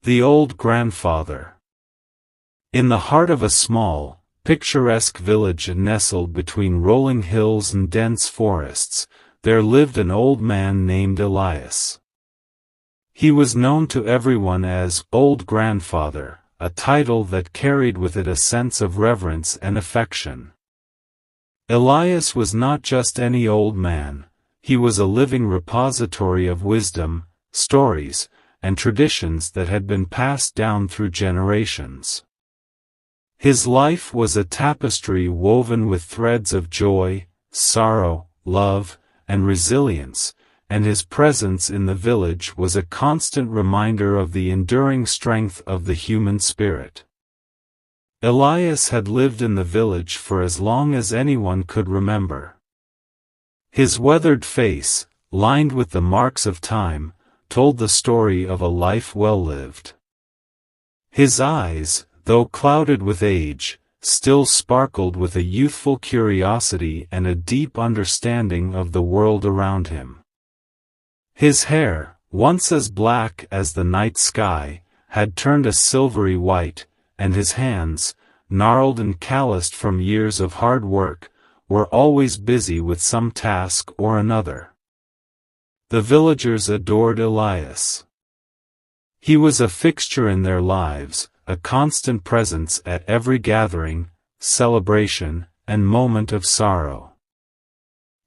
The Old Grandfather. In the heart of a small, picturesque village nestled between rolling hills and dense forests, there lived an old man named Elias. He was known to everyone as Old Grandfather, a title that carried with it a sense of reverence and affection. Elias was not just any old man, he was a living repository of wisdom, stories, and traditions that had been passed down through generations. His life was a tapestry woven with threads of joy, sorrow, love, and resilience, and his presence in the village was a constant reminder of the enduring strength of the human spirit. Elias had lived in the village for as long as anyone could remember. His weathered face, lined with the marks of time, told the story of a life well lived. His eyes, though clouded with age, still sparkled with a youthful curiosity and a deep understanding of the world around him. His hair, once as black as the night sky, had turned a silvery white, and his hands, gnarled and calloused from years of hard work, were always busy with some task or another. The villagers adored Elias. He was a fixture in their lives, a constant presence at every gathering, celebration, and moment of sorrow.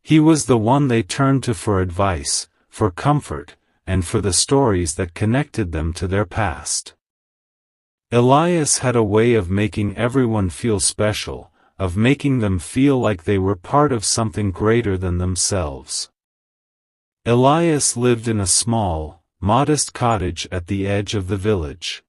He was the one they turned to for advice, for comfort, and for the stories that connected them to their past. Elias had a way of making everyone feel special, of making them feel like they were part of something greater than themselves. Elias lived in a small, modest cottage at the edge of the village.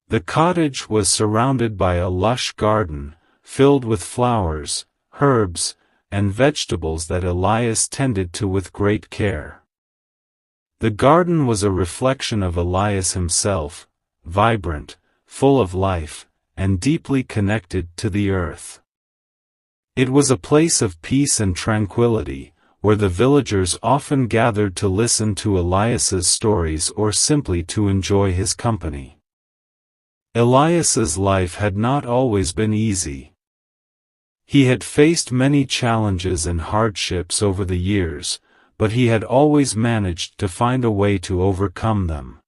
The cottage was surrounded by a lush garden, filled with flowers, herbs, and vegetables that Elias tended to with great care. The garden was a reflection of Elias himself, vibrant, full of life, and deeply connected to the earth. It was a place of peace and tranquility, where the villagers often gathered to listen to Elias's stories or simply to enjoy his company. Elias's life had not always been easy. He had faced many challenges and hardships over the years, but he had always managed to find a way to overcome them.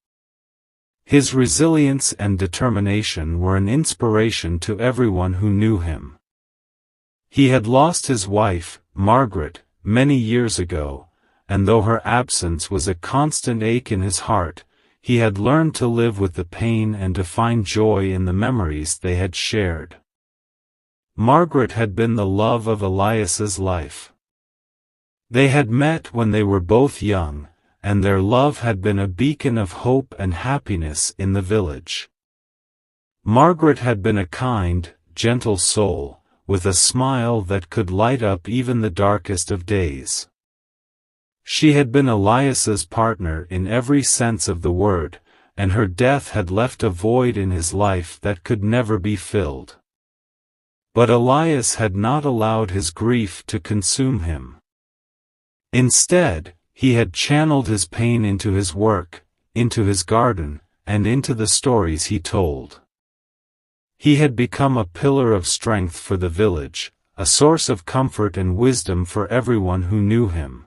His resilience and determination were an inspiration to everyone who knew him. He had lost his wife, Margaret, many years ago, and though her absence was a constant ache in his heart, he had learned to live with the pain and to find joy in the memories they had shared. Margaret had been the love of Elias's life. They had met when they were both young, and their love had been a beacon of hope and happiness in the village. Margaret had been a kind, gentle soul, with a smile that could light up even the darkest of days. She had been Elias's partner in every sense of the word, and her death had left a void in his life that could never be filled. But Elias had not allowed his grief to consume him. Instead, he had channeled his pain into his work, into his garden, and into the stories he told. He had become a pillar of strength for the village, a source of comfort and wisdom for everyone who knew him.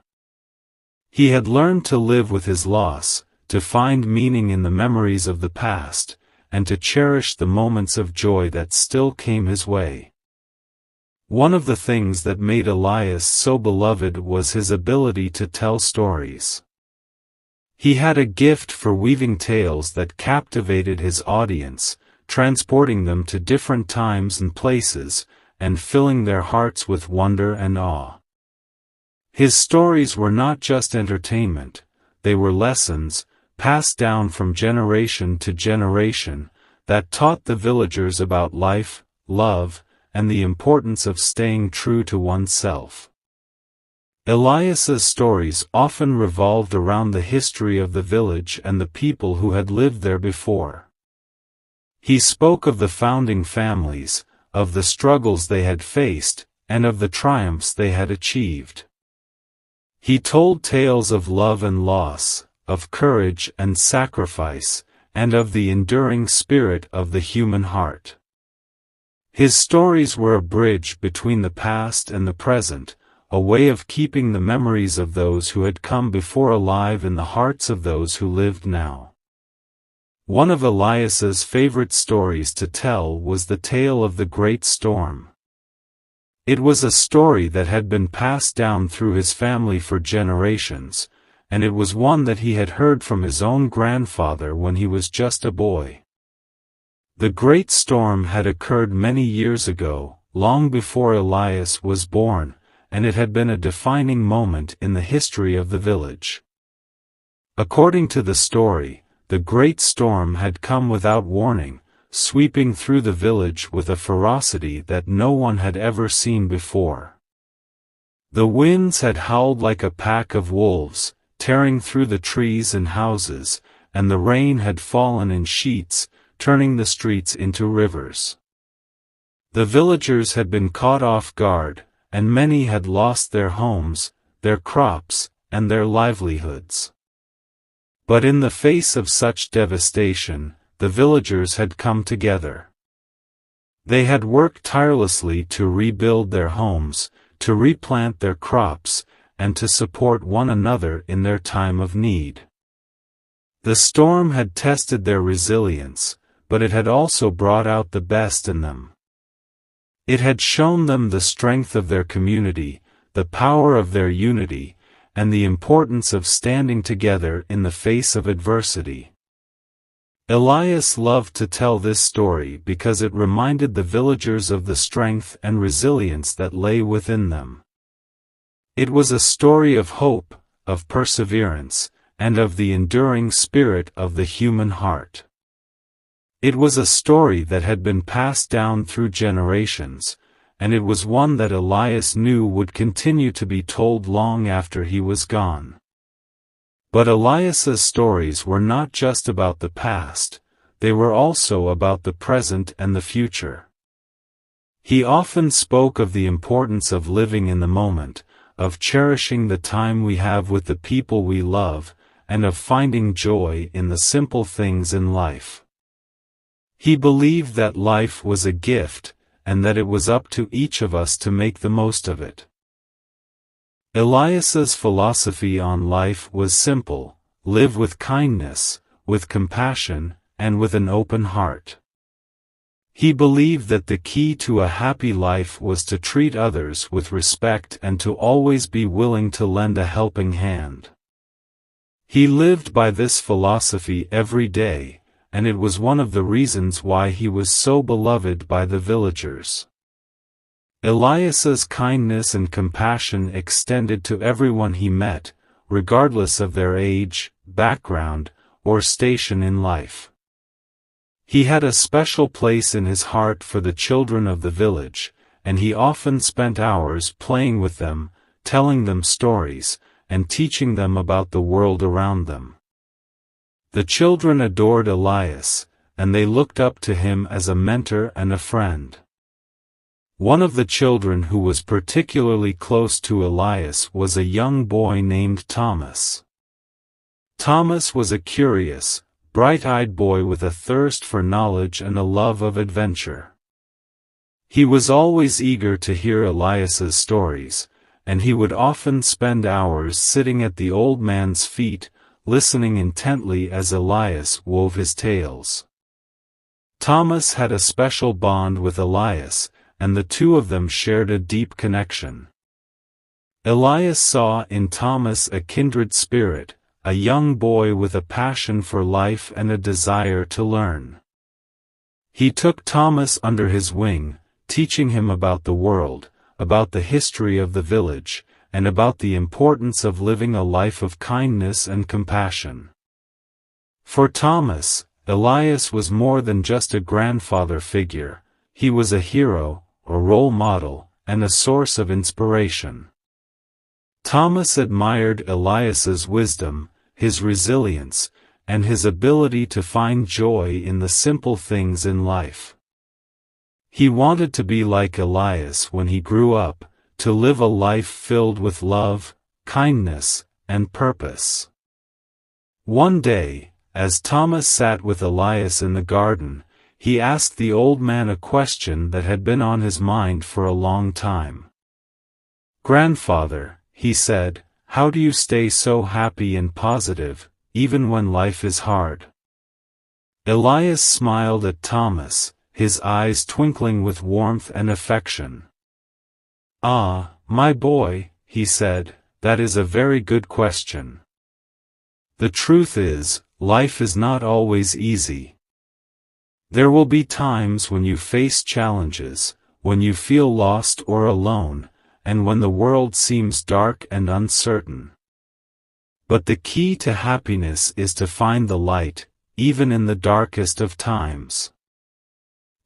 He had learned to live with his loss, to find meaning in the memories of the past, and to cherish the moments of joy that still came his way. One of the things that made Elias so beloved was his ability to tell stories. He had a gift for weaving tales that captivated his audience, transporting them to different times and places, and filling their hearts with wonder and awe. His stories were not just entertainment, they were lessons, passed down from generation to generation, that taught the villagers about life, love, and the importance of staying true to oneself. Elias's stories often revolved around the history of the village and the people who had lived there before. He spoke of the founding families, of the struggles they had faced, and of the triumphs they had achieved. He told tales of love and loss, of courage and sacrifice, and of the enduring spirit of the human heart. His stories were a bridge between the past and the present, a way of keeping the memories of those who had come before alive in the hearts of those who lived now. One of Elias's favorite stories to tell was the tale of the great storm. It was a story that had been passed down through his family for generations, and it was one that he had heard from his own grandfather when he was just a boy. The great storm had occurred many years ago, long before Elias was born, and it had been a defining moment in the history of the village. According to the story, the great storm had come without warning, sweeping through the village with a ferocity that no one had ever seen before. The winds had howled like a pack of wolves, tearing through the trees and houses, and the rain had fallen in sheets, turning the streets into rivers. The villagers had been caught off guard, and many had lost their homes, their crops, and their livelihoods. But in the face of such devastation, the villagers had come together. They had worked tirelessly to rebuild their homes, to replant their crops, and to support one another in their time of need. The storm had tested their resilience, but it had also brought out the best in them. It had shown them the strength of their community, the power of their unity, and the importance of standing together in the face of adversity. Elias loved to tell this story because it reminded the villagers of the strength and resilience that lay within them. It was a story of hope, of perseverance, and of the enduring spirit of the human heart. It was a story that had been passed down through generations, and it was one that Elias knew would continue to be told long after he was gone. But Elias's stories were not just about the past, they were also about the present and the future. He often spoke of the importance of living in the moment, of cherishing the time we have with the people we love, and of finding joy in the simple things in life. He believed that life was a gift, and that it was up to each of us to make the most of it. Elias's philosophy on life was simple: live with kindness, with compassion, and with an open heart. He believed that the key to a happy life was to treat others with respect and to always be willing to lend a helping hand. He lived by this philosophy every day, and it was one of the reasons why he was so beloved by the villagers. Elias's kindness and compassion extended to everyone he met, regardless of their age, background, or station in life. He had a special place in his heart for the children of the village, and he often spent hours playing with them, telling them stories, and teaching them about the world around them. The children adored Elias, and they looked up to him as a mentor and a friend. One of the children who was particularly close to Elias was a young boy named Thomas. Thomas was a curious, bright-eyed boy with a thirst for knowledge and a love of adventure. He was always eager to hear Elias's stories, and he would often spend hours sitting at the old man's feet, listening intently as Elias wove his tales. Thomas had a special bond with Elias, and the two of them shared a deep connection. Elias saw in Thomas a kindred spirit, a young boy with a passion for life and a desire to learn. He took Thomas under his wing, teaching him about the world, about the history of the village, and about the importance of living a life of kindness and compassion. For Thomas, Elias was more than just a grandfather figure; he was a hero, a role model, and a source of inspiration. Thomas admired Elias's wisdom, his resilience, and his ability to find joy in the simple things in life. He wanted to be like Elias when he grew up, to live a life filled with love, kindness, and purpose. One day, as Thomas sat with Elias in the garden, he asked the old man a question that had been on his mind for a long time. "Grandfather," he said, "how do you stay so happy and positive, even when life is hard?" Elias smiled at Thomas, his eyes twinkling with warmth and affection. "Ah, my boy," he said, "that is a very good question. The truth is, life is not always easy. There will be times when you face challenges, when you feel lost or alone, and when the world seems dark and uncertain. But the key to happiness is to find the light, even in the darkest of times."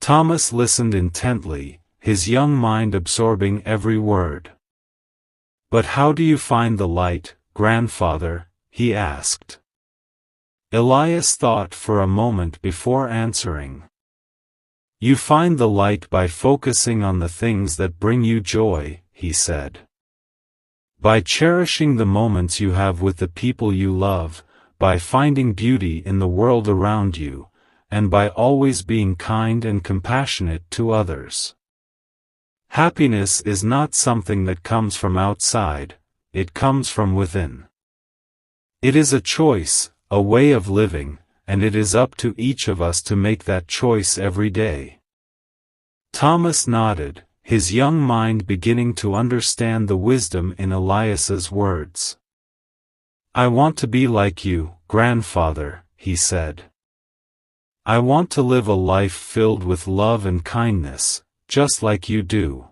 Thomas listened intently, his young mind absorbing every word. "But how do you find the light, grandfather?" he asked. Elias thought for a moment before answering. "You find the light by focusing on the things that bring you joy," he said. "By cherishing the moments you have with the people you love, by finding beauty in the world around you, and by always being kind and compassionate to others. Happiness is not something that comes from outside, it comes from within. It is a choice, a way of living, and it is up to each of us to make that choice every day." Thomas nodded, his young mind beginning to understand the wisdom in Elias's words. "I want to be like you, grandfather," he said. "I want to live a life filled with love and kindness, just like you do."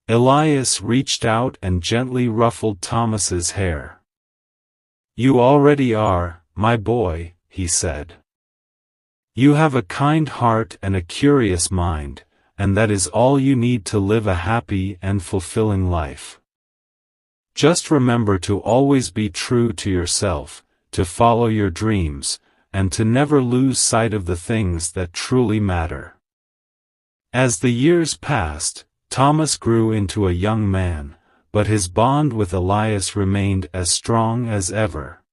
Elias reached out and gently ruffled Thomas's hair. "You already are, my boy," he said. "You have a kind heart and a curious mind, and that is all you need to live a happy and fulfilling life. Just remember to always be true to yourself, to follow your dreams, and to never lose sight of the things that truly matter." As the years passed, Thomas grew into a young man, but his bond with Elias remained as strong as ever.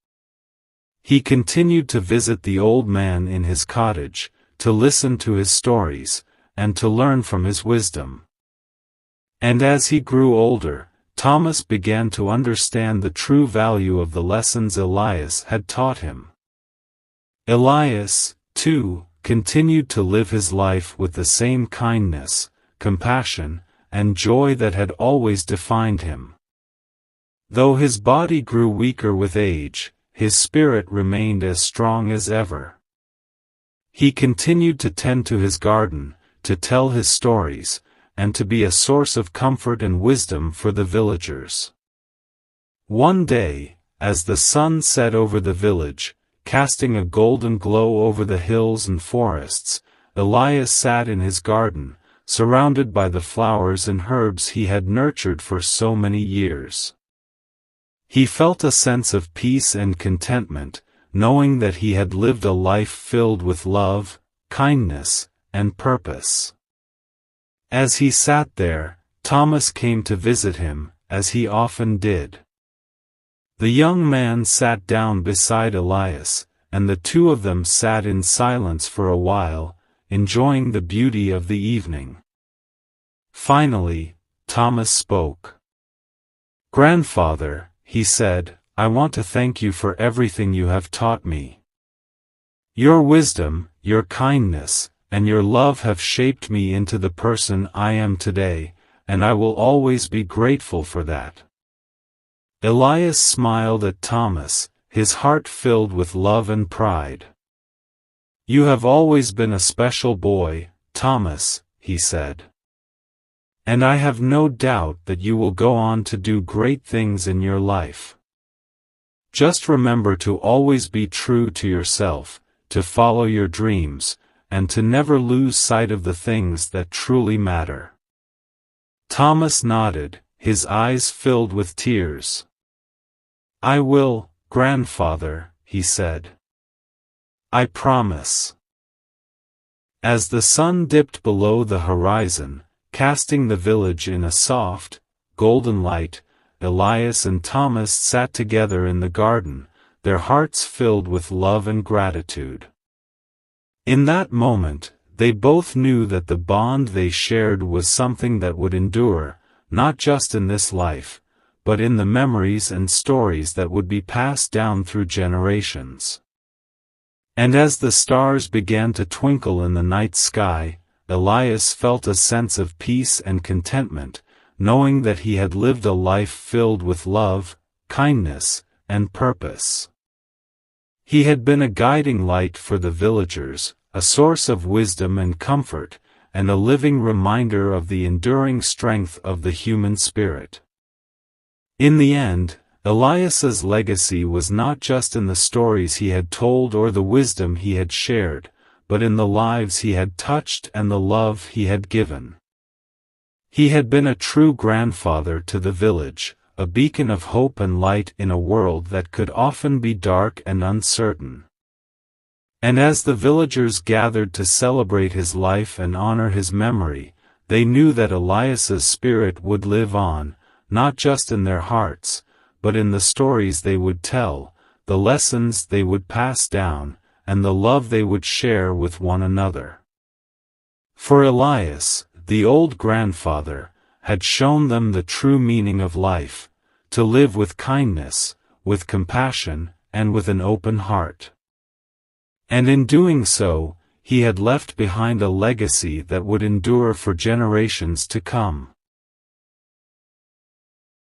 He continued to visit the old man in his cottage, to listen to his stories, and to learn from his wisdom. And as he grew older, Thomas began to understand the true value of the lessons Elias had taught him. Elias, too, continued to live his life with the same kindness, compassion, and joy that had always defined him. Though his body grew weaker with age, his spirit remained as strong as ever. He continued to tend to his garden, to tell his stories, and to be a source of comfort and wisdom for the villagers. One day, as the sun set over the village, casting a golden glow over the hills and forests, Elias sat in his garden, surrounded by the flowers and herbs he had nurtured for so many years. He felt a sense of peace and contentment, knowing that he had lived a life filled with love, kindness, and purpose. As he sat there, Thomas came to visit him, as he often did. The young man sat down beside Elias, and the two of them sat in silence for a while, enjoying the beauty of the evening. Finally, Thomas spoke. "Grandfather," he said, "I want to thank you for everything you have taught me. Your wisdom, your kindness, and your love have shaped me into the person I am today, and I will always be grateful for that." Elias smiled at Thomas, his heart filled with love and pride. "You have always been a special boy, Thomas," he said. "And I have no doubt that you will go on to do great things in your life. Just remember to always be true to yourself, to follow your dreams, and to never lose sight of the things that truly matter." Thomas nodded, his eyes filled with tears. "I will, grandfather," he said. "I promise." As the sun dipped below the horizon, casting the village in a soft, golden light, Elias and Thomas sat together in the garden, their hearts filled with love and gratitude. In that moment, they both knew that the bond they shared was something that would endure, not just in this life, but in the memories and stories that would be passed down through generations. And as the stars began to twinkle in the night sky, Elias felt a sense of peace and contentment, knowing that he had lived a life filled with love, kindness, and purpose. He had been a guiding light for the villagers, a source of wisdom and comfort, and a living reminder of the enduring strength of the human spirit. In the end, Elias's legacy was not just in the stories he had told or the wisdom he had shared, but in the lives he had touched and the love he had given. He had been a true grandfather to the village, a beacon of hope and light in a world that could often be dark and uncertain. And as the villagers gathered to celebrate his life and honor his memory, they knew that Elias's spirit would live on, not just in their hearts, but in the stories they would tell, the lessons they would pass down, and the love they would share with one another. For Elias, the old grandfather, had shown them the true meaning of life, to live with kindness, with compassion, and with an open heart. And in doing so, he had left behind a legacy that would endure for generations to come.